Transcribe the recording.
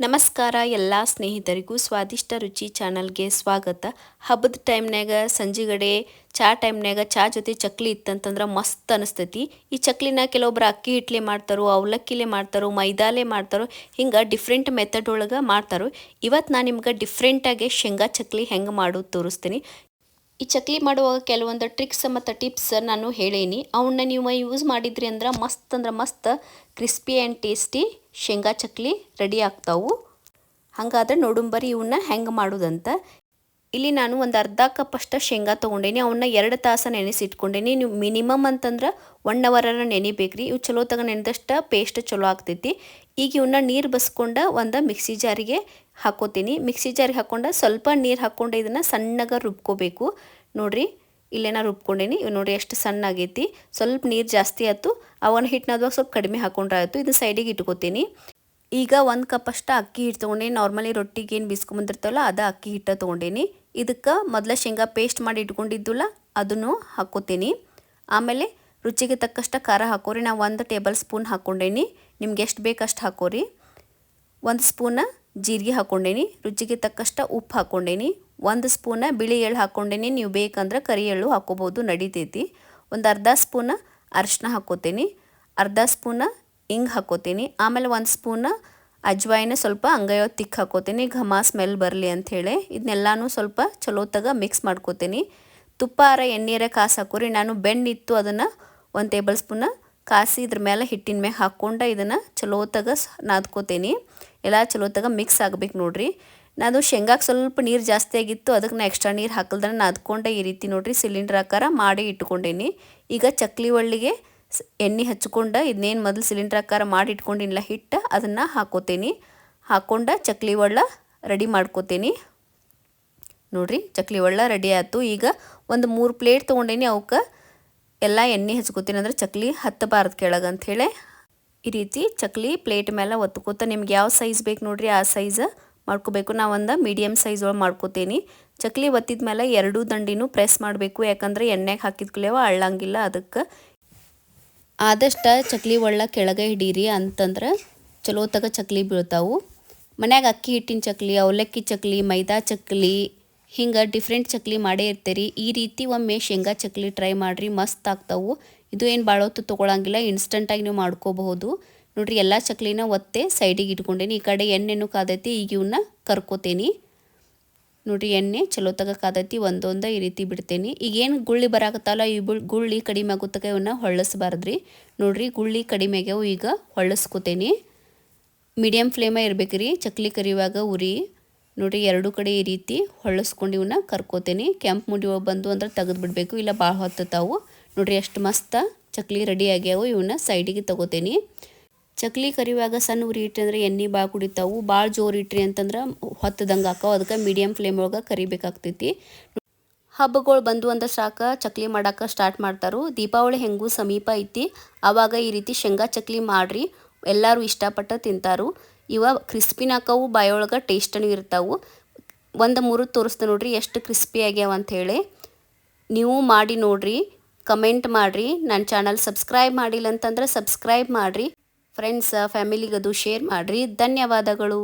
ನಮಸ್ಕಾರ ಎಲ್ಲ ಸ್ನೇಹಿತರಿಗೂ ಸ್ವಾದಿಷ್ಟ ರುಚಿ ಚಾನಲ್ಗೆ ಸ್ವಾಗತ. ಹಬ್ಬದ ಟೈಮ್ನಾಗ ಸಂಜೆಗಡೆ ಚಾ ಟೈಮ್ನಾಗ ಚಾ ಜೊತೆ ಚಕ್ಲಿ ಇತ್ತಂತಂದ್ರೆ ಮಸ್ತ್ ಅನಿಸ್ತೈತಿ. ಈ ಚಕ್ಲಿನ ಕೆಲವೊಬ್ರು ಅಕ್ಕಿ ಹಿಟ್ಲೆ ಮಾಡ್ತಾರೋ, ಅವಲಕ್ಕಿಲೆ ಮಾಡ್ತಾರೋ, ಮೈದಾಲೆ ಮಾಡ್ತಾರೋ, ಹಿಂಗೆ ಡಿಫ್ರೆಂಟ್ ಮೆಥಡ್ ಒಳಗೆ ಮಾಡ್ತಾರೋ. ಇವತ್ತು ನಾನು ನಿಮ್ಗೆ ಡಿಫ್ರೆಂಟಾಗಿ ಶೇಂಗಾ ಚಕ್ಲಿ ಹೆಂಗೆ ಮಾಡೋದು ತೋರಿಸ್ತೀನಿ. ಈ ಚಕ್ಲಿ ಮಾಡುವಾಗ ಕೆಲವೊಂದು ಟ್ರಿಕ್ಸ್ ಮತ್ತು ಟಿಪ್ಸ್ ನಾನು ಹೇಳೀನಿ. ಅವನ್ನ ನೀವು ಯೂಸ್ ಮಾಡಿದ್ರಿ ಅಂದ್ರೆ ಮಸ್ತ್ ಕ್ರಿಸ್ಪಿ ಆ್ಯಂಡ್ ಟೇಸ್ಟಿ ಶೇಂಗಾ ಚಕ್ಲಿ ರೆಡಿ ಆಗ್ತಾವು. ಹಾಗಾದ್ರೆ ನೋಡುಂಬರಿ ಇವನ್ನ ಹೆಂಗೆ ಮಾಡೋದಂತ. ಇಲ್ಲಿ ನಾನು ಒಂದು ಅರ್ಧ ಕಪ್ ಅಷ್ಟು ಶೇಂಗಾ ತೊಗೊಂಡೇನಿ. ಅವನ್ನ 2 ತಾಸು ನೆನೆಸಿಟ್ಕೊಂಡೇನಿ. ನೀವು ಮಿನಿಮಮ್ ಅಂತಂದ್ರೆ 1 ಅವರರ ನೆನಿಬೇಕ್ರಿ. ಇವು ಚಲೋ ತಗ ನೆನೆದಷ್ಟು ಪೇಸ್ಟ್ ಚಲೋ ಆಗ್ತೈತಿ. ಈಗ ಇವನ್ನ ನೀರು ಬಸ್ಕೊಂಡು ಒಂದು ಮಿಕ್ಸಿ ಜಾರಿಗೆ ಹಾಕೋತೀನಿ. ಮಿಕ್ಸಿ ಜಾರಿಗೆ ಹಾಕ್ಕೊಂಡು ಸ್ವಲ್ಪ ನೀರು ಹಾಕ್ಕೊಂಡು ಇದನ್ನು ಸಣ್ಣಗೆ ರುಬ್ಕೋಬೇಕು. ನೋಡಿರಿ ಇಲ್ಲೇನ ರುಬ್ಕೊಂಡೇನಿ. ಇವು ನೋಡಿರಿ ಎಷ್ಟು ಸಣ್ಣ ಆಗೈತಿ. ಸ್ವಲ್ಪ ನೀರು ಜಾಸ್ತಿ ಆಯ್ತು. ಅವನ ಹಿಟ್ಟನದ್ವಾಗ ಸ್ವಲ್ಪ ಕಡಿಮೆ ಹಾಕೊಂಡ್ರೆ ಆಯಿತು. ಇದು ಸೈಡಿಗೆ ಇಟ್ಕೋತೀನಿ. ಈಗ 1 ಕಪ್ ಅಷ್ಟು ಅಕ್ಕಿ ಹಿಟ್ಟು ತೊಗೊಂಡೇನಿ. ನಾರ್ಮಲಿ ರೊಟ್ಟಿಗೆ ಏನು ಬಿಸ್ಕೊಂಬಂದಿರ್ತಾವಲ್ಲ ಅದು ಅಕ್ಕಿ ಹಿಟ್ಟು ತೊಗೊಂಡೇನಿ. ಇದಕ್ಕೆ ಮೊದಲ ಶೇಂಗಾ ಪೇಸ್ಟ್ ಮಾಡಿ ಇಟ್ಕೊಂಡಿದ್ದಿಲ್ಲ ಅದನ್ನು ಹಾಕ್ಕೋತೀನಿ. ಆಮೇಲೆ ರುಚಿಗೆ ತಕ್ಕಷ್ಟು ಖಾರ ಹಾಕೋರಿ. ನಾನು 1 ಟೇಬಲ್ ಸ್ಪೂನ್ ಹಾಕ್ಕೊಂಡೇನಿ. ನಿಮ್ಗೆ ಎಷ್ಟು ಬೇಕಷ್ಟು ಹಾಕೋರಿ. 1 ಸ್ಪೂನ ಜೀರಿಗೆ ಹಾಕ್ಕೊಂಡೇನಿ. ರುಚಿಗೆ ತಕ್ಕಷ್ಟು ಉಪ್ಪು ಹಾಕ್ಕೊಂಡೇನಿ. 1 ಸ್ಪೂನ ಬಿಳಿ ಎಳ್ಳು ಹಾಕ್ಕೊಂಡೇನಿ. ನೀವು ಬೇಕಂದ್ರೆ ಕರಿ ಎಳ್ಳು ಹಾಕ್ಕೋಬೋದು, ನಡಿತೈತಿ. ಒಂದು ಅರ್ಧ ಸ್ಪೂನ ಅರಿಶಿನ ಹಾಕ್ಕೋತೀನಿ. ಅರ್ಧ ಸ್ಪೂನ ಹಿಂಗೆ ಹಾಕ್ಕೋತೀನಿ. ಆಮೇಲೆ 1 ಸ್ಪೂನ ಅಜ್ವಾಯಿನ ಸ್ವಲ್ಪ ಅಂಗೈಯೋ ತಿಕ್ ಹಾಕ್ಕೋತೀನಿ, ಘಮ ಸ್ಮೆಲ್ ಬರಲಿ ಅಂಥೇಳಿ. ಇದನ್ನೆಲ್ಲನೂ ಸ್ವಲ್ಪ ಚಲೋ ತಗ ಮಿಕ್ಸ್ ಮಾಡ್ಕೋತೀನಿ. ತುಪ್ಪಾರ ಎಣ್ಣೆರ ಕಾಸು ಹಾಕೋರಿ. ನಾನು ಬೆಣ್ಣಿತ್ತು ಅದನ್ನು 1 ಟೇಬಲ್ ಸ್ಪೂನ ಕಾಸಿ ಇದ್ರ ಮೇಲೆ ಹಿಟ್ಟಿನ ಮ್ಯಾಗ ಹಾಕ್ಕೊಂಡು ಇದನ್ನು ಚಲೋ ತಗ ನಾದ್ಕೋತೀನಿ. ಎಲ್ಲ ಚಲೋ ತಗ ಮಿಕ್ಸ್ ಆಗ್ಬೇಕು ನೋಡಿರಿ. ನಾನು ಶೇಂಗಾಕ್ಕೆ ಸ್ವಲ್ಪ ನೀರು ಜಾಸ್ತಿ ಆಗಿತ್ತು, ಅದಕ್ಕೆ ನಾನು ಎಕ್ಸ್ಟ್ರಾ ನೀರು ಹಾಕಲ್ದ್ರೆ ನಾದ್ಕೊಂಡೆ ಈ ರೀತಿ ನೋಡಿರಿ ಸಿಲಿಂಡ್ರ್ ಆಕಾರ ಮಾಡಿ ಇಟ್ಕೊಂಡೇನಿ. ಈಗ ಚಕ್ಲಿ ಒಳ್ಳಿಗೆ ಎಣ್ಣೆ ಹಚ್ಕೊಂಡು ಇದನ್ನೇನು ಮೊದಲು ಸಿಲಿಂಡ್ರ್ ಆಕಾರ ಮಾಡಿ ಇಟ್ಕೊಂಡಿಲ್ಲ ಹಿಟ್ಟು ಅದನ್ನು ಹಾಕೋತೀನಿ. ಹಾಕ್ಕೊಂಡು ಚಕ್ಲಿ ಒಳ್ಳ ರೆಡಿ ಮಾಡ್ಕೋತೀನಿ. ನೋಡಿರಿ ಚಕ್ಲಿ ಒಳ್ಳ ರೆಡಿ ಆಯ್ತು. ಈಗ ಒಂದು 3 ಪ್ಲೇಟ್ ತೊಗೊಂಡೇನಿ. ಅವಕ್ಕೆ ಎಲ್ಲ ಎಣ್ಣೆ ಹಚ್ಕೋತೀನಿ, ಅಂದ್ರೆ ಚಕ್ಲಿ ಹತ್ತಬಾರ್ದು ಕೆಳಗೆ ಅಂಥೇಳಿ. ಈ ರೀತಿ ಚಕ್ಲಿ ಪ್ಲೇಟ್ ಮೇಲೆ ಒತ್ಕೋತ ನಿಮ್ಗೆ ಯಾವ ಸೈಜ್ ಬೇಕು ನೋಡಿರಿ ಆ ಸೈಜ್ ಮಾಡ್ಕೋಬೇಕು. ನಾವು ಒಂದು ಮೀಡಿಯಮ್ ಸೈಜ್ ಒಳಗೆ ಮಾಡ್ಕೋತೀನಿ. ಚಕ್ಲಿ ಒತ್ತಿದ ಮೇಲೆ 2 ದಂಡಿನೂ ಪ್ರೆಸ್ ಮಾಡಬೇಕು, ಯಾಕಂದರೆ ಎಣ್ಣೆಗೆ ಹಾಕಿದ್ಕಲೇವ ಅಳ್ಳಂಗಿಲ್ಲ. ಅದಕ್ಕೆ ಆದಷ್ಟು ಚಕ್ಲಿ ಒಳ್ಳ ಕೆಳಗೆ ಹಿಡೀರಿ ಅಂತಂದ್ರೆ ಚಲೋ ತಗ ಚಕ್ಲಿ ಬೀಳ್ತಾವು. ಮನ್ಯಾಗ ಅಕ್ಕಿ ಹಿಟ್ಟಿನ ಚಕ್ಲಿ, ಅವಲಕ್ಕಿ ಚಕ್ಲಿ, ಮೈದಾ ಚಕ್ಲಿ, ಹಿಂಗೆ ಡಿಫ್ರೆಂಟ್ ಚಕ್ಲಿ ಮಾಡೇ ಇರ್ತೀರಿ. ಈ ರೀತಿ ಒಮ್ಮೆ ಶೇಂಗಾ ಚಕ್ಲಿ ಟ್ರೈ ಮಾಡಿರಿ, ಮಸ್ತ್ ಆಗ್ತಾವು. ಇದು ಏನು ಭಾಳ ಹೊತ್ತು ತೊಗೊಳಂಗಿಲ್ಲ, ಇನ್ಸ್ಟಂಟಾಗಿ ನೀವು ಮಾಡ್ಕೋಬಹುದು. ನೋಡಿರಿ ಎಲ್ಲ ಚಕ್ಲಿನ ಒತ್ತೆ ಸೈಡಿಗೆ ಇಟ್ಕೊಂಡೇನಿ. ಈ ಕಡೆ ಎಣ್ಣೆನೂ ಕಾದೈತಿ. ಈಗ ಇವನ್ನ ಕರ್ಕೋತೀನಿ. ನೋಡಿರಿ ಎಣ್ಣೆ ಚಲೋ ತಗ ಕಾದೈತಿ. ಒಂದೊಂದು ಈ ರೀತಿ ಬಿಡ್ತೇನೆ. ಈಗೇನು ಗುಳ್ಳಿ ಬರಾಕತ್ತಲ್ಲ, ಈ ಗುಳ್ಳಿ ಕಡಿಮೆ ಆಗುತ್ತಕ ಇವನ್ನ ಹೊಳ್ಳಿಸ್ಬಾರ್ದ್ರಿ. ನೋಡಿರಿ ಗುಳ್ಳಿ ಕಡಿಮೆ ಆಗ್ಯಾವು. ಈಗ ಹೊಳ್ಳಿಸ್ಕೋತೇನೆ. ಮೀಡಿಯಮ್ ಫ್ಲೇಮೇ ಇರ್ಬೇಕ್ರಿ ಚಕ್ಲಿ ಕರಿಯುವಾಗ ಉರಿ. ನೋಡಿರಿ 2 ಕಡೆ ಈ ರೀತಿ ಹೊಳ್ಳಿಸ್ಕೊಂಡು ಇವನ್ನ ಕರ್ಕೋತೇನೆ. ಕೆಂಪು ಮುಡಿ ಬಂದು ಅಂದ್ರೆ ತೆಗೆದು ಬಿಡಬೇಕು, ಇಲ್ಲ ಭಾಳ ಹೊತ್ತತಾವು. ನೋಡಿರಿ ಎಷ್ಟು ಮಸ್ತ ಚಕ್ಲಿ ರೆಡಿ ಆಗ್ಯಾವು. ಇವನ್ನ ಸೈಡಿಗೆ ತಗೋತೇನೆ. ಚಕ್ಲಿ ಕರಿಯುವಾಗ ಸಣ್ಣ ಉರಿ ಇಟ್ರಿ ಅಂದ್ರೆ ಎಣ್ಣೆ ಭಾಳ ಕುಡಿತಾವು. ಭಾಳ ಜೋರು ಇಟ್ರಿ ಅಂತಂದ್ರೆ ಹೊತ್ತದಂಗೆ ಹಾಕಾವು. ಅದಕ್ಕೆ ಮೀಡಿಯಮ್ ಫ್ಲೇಮ್ ಒಳಗೆ ಕರಿಬೇಕಾಗ್ತೈತಿ. ಹಬ್ಬಗಳು ಬಂದು ಅಂದ್ರೆ ಸಾಕು ಚಕ್ಲಿ ಮಾಡೋಕೆ ಸ್ಟಾರ್ಟ್ ಮಾಡ್ತಾರು. ದೀಪಾವಳಿ ಹೆಂಗೂ ಸಮೀಪ ಐತಿ. ಆವಾಗ ಈ ರೀತಿ ಶೇಂಗಾ ಚಕ್ಲಿ ಮಾಡಿರಿ, ಎಲ್ಲರೂ ಇಷ್ಟಪಟ್ಟು ತಿಂತಾರು. ಇವ ಕ್ರಿಸ್ಪಿನ ಹಾಕವು, ಬಾಯೊಳಗೆ ಟೇಸ್ಟನೂ ಇರ್ತಾವು. ಒಂದು 3 ತೋರಿಸ್ದೆ ನೋಡಿರಿ ಎಷ್ಟು ಕ್ರಿಸ್ಪಿ ಆಗ್ಯಾವ ಅಂಥೇಳಿ. ನೀವು ಮಾಡಿ ನೋಡಿರಿ, ಕಮೆಂಟ್ ಮಾಡಿರಿ. ನನ್ನ ಚಾನಲ್ ಸಬ್ಸ್ಕ್ರೈಬ್ ಮಾಡಿಲ್ಲ ಅಂತಂದ್ರೆ ಸಬ್ಸ್ಕ್ರೈಬ್ ಮಾಡಿರಿ. ಫ್ರೆಂಡ್ಸ್ ಫ್ಯಾಮಿಲಿಗದು ಶೇರ್ ಮಾಡಿರಿ. ಧನ್ಯವಾದಗಳು.